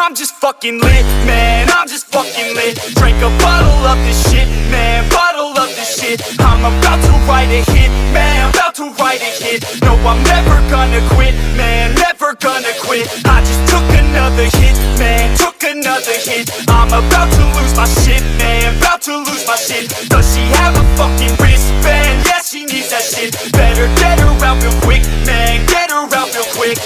I'm just fucking lit, man, I'm just fucking lit. Drink a bottle of this shit, man, bottle of this shit. I'm about to write a hit, man, about to write a hit. No, I'm never gonna quit, man, never gonna quit. I just took another hit, man, took another hit. I'm about to lose my shit, man, about to lose my shit. Does she have a fucking wristband? Yeah, she needs that shit. Better get her out real quick, man, get her out real quick.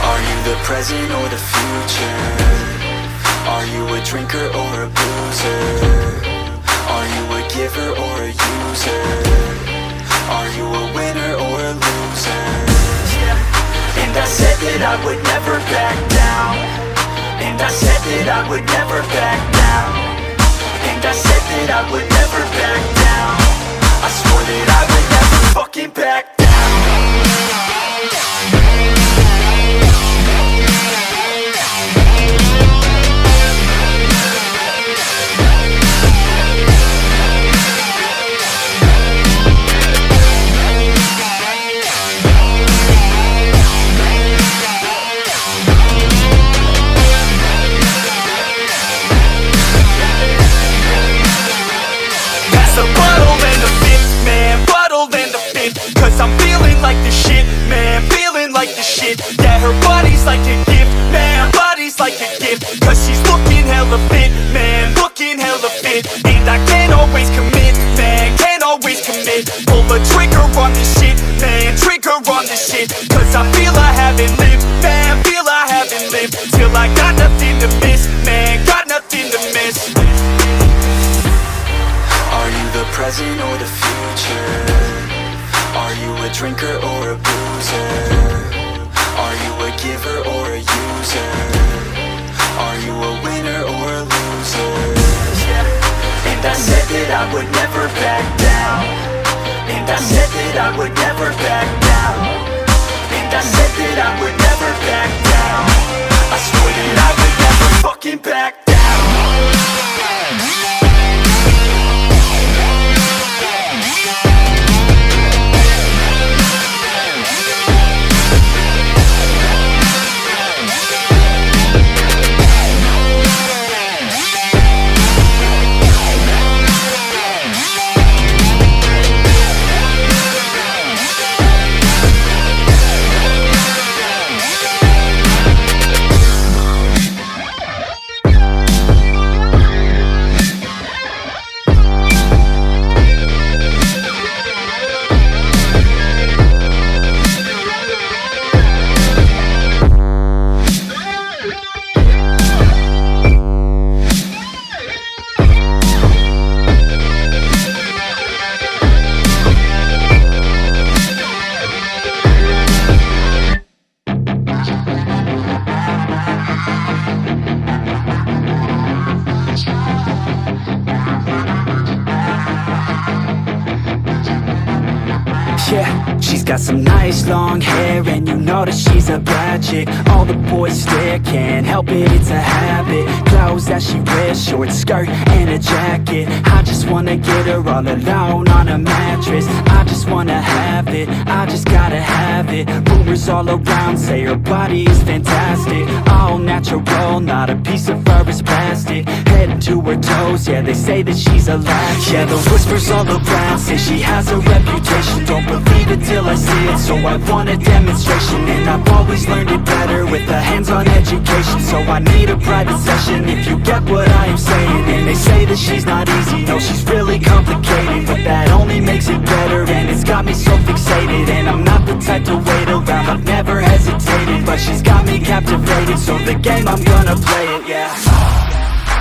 Are you the present or the future? Are you a drinker or a boozer? Are you a giver or a user? Are you a winner or a loser? And I said that I would never back down. And I said that I would never back down. And I said that I would never back down. I swore that I would never fucking back down. Cause I'm feeling like the shit, man, feeling like the shit. Yeah, her body's like a gift, man, body's like a gift. Cause she's looking hella fit, man, looking hella fit. And I can't always commit, man, can't always commit. Pull the trigger on this shit, man, trigger on this shit. Cause I feel I haven't lived, man, feel I haven't lived. Till I got nothing to miss, man, got nothing to miss. Are you the present or the future? Are you a drinker or a boozer? Are you a giver or a user? Are you a winner or a loser? And I said that I would never back down. And I said that I would never back down. And I said that I would never back down. I swore that I would never fucking back down. Yeah, she's got some nice long hair, and you know that she's a bad chick. All the boys stare, can't help it, it's a habit. Clothes that she wears, short skirt and a jacket. I just wanna get her all alone on a mattress. I just wanna have it, I just gotta have it. Rumors all around say her body is fantastic. All natural, not a piece of fur is plastic. Head to her toes, yeah, they say that she's a latch. Yeah, the whispers all around say she has a reputation. Don't believe it till I see it, so I want a demonstration. And I've always learned it better with a hands-on education. So I need a private session if you get what I am saying. And they say that she's not easy, no, she's really complicated. But that only makes it better, and it's got me so fixated. And I'm not the type to wait around, I've never hesitated. But she's got me captivated, so the game, I'm gonna play it, yeah.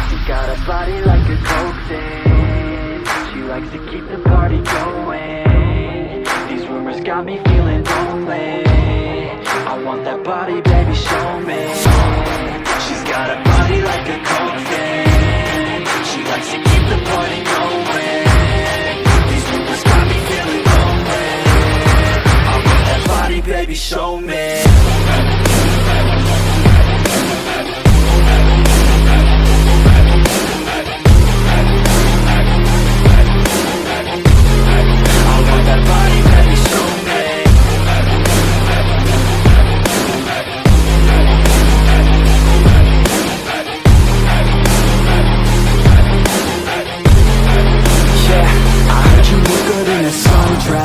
She got a body like a coke thing. She likes to keep the party going. These rumors got me feeling lonely. I want that body, baby, show me. She's got a body like a coke thing. She likes to keep the party going. These rumors got me feeling lonely. I want that body, baby, show me.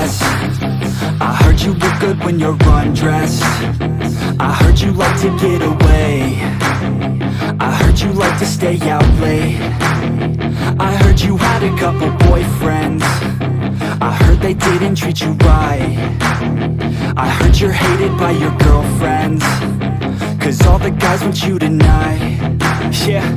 stress. I heard you look good when you're undressed. I heard you like to get away. I heard you like to stay out late. I heard you had a couple boyfriends. I heard they didn't treat you right. I heard you're hated by your girlfriends, 'cause all the guys want you tonight. Yeah.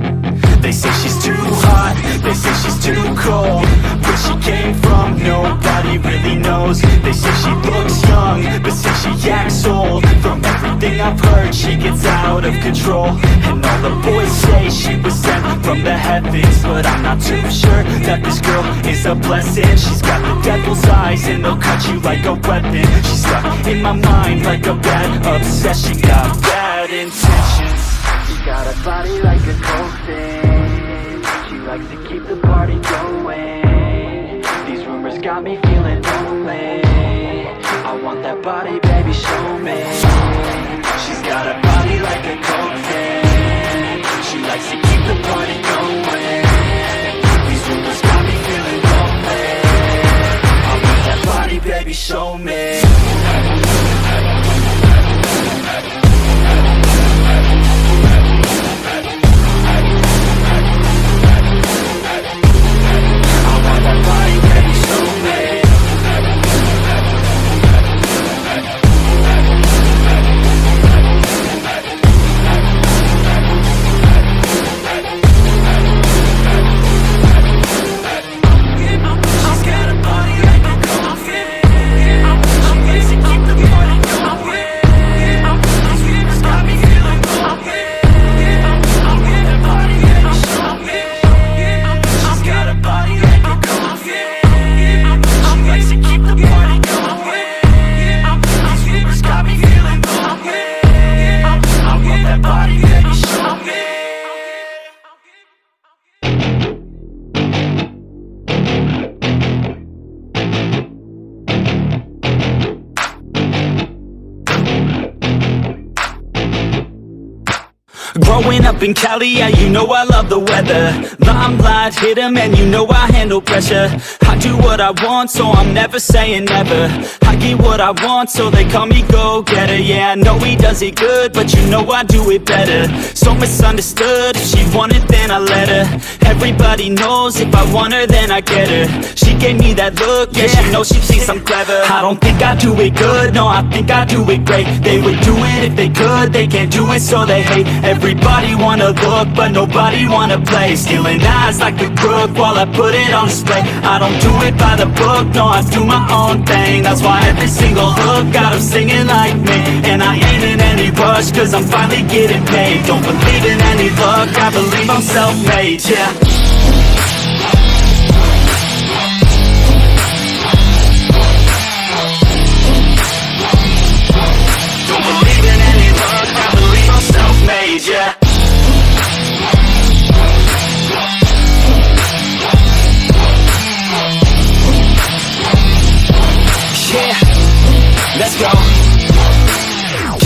They say she's too hot, they say she's too cold. Where she came from, nobody really knows. They say she looks young, but say she acts old. From everything I've heard, she gets out of control. And all the boys say she was sent from the heavens, but I'm not too sure that this girl is a blessing. She's got the devil's eyes and they'll cut you like a weapon. She's stuck in my mind like a bad obsession. Got bad intentions. She got a body like a coffin. She likes to keep the party going. These rumors got me feeling lonely. I want that body, baby, show me. She's got a body like a coffin. She likes to keep the party going. These rumors got me feeling lonely. I want that body, baby, show me. Growing up in Cali, yeah, you know I love the weather. Limelight hit 'em and you know I handle pressure. I do what I want, so I'm never saying never. I get what I want, so they call me go-getter. Yeah, I know he does it good, but you know I do it better. So misunderstood, if she wanted then I let her. Everybody knows if I want her then I get her. She gave me that look, yeah, she knows she thinks I'm clever. I don't think I do it good, no, I think I do it great. They would do it if they could, they can't do it so they hate. Everybody wanna look, but nobody wanna play. Stealing eyes like a crook while I put it on display. I don't do it by the book, no, I do my own thing. That's why every single hook got 'em singing like me. And I ain't in any rush, 'cause I'm finally getting paid. Don't believe in any luck, I believe I'm self-made, yeah.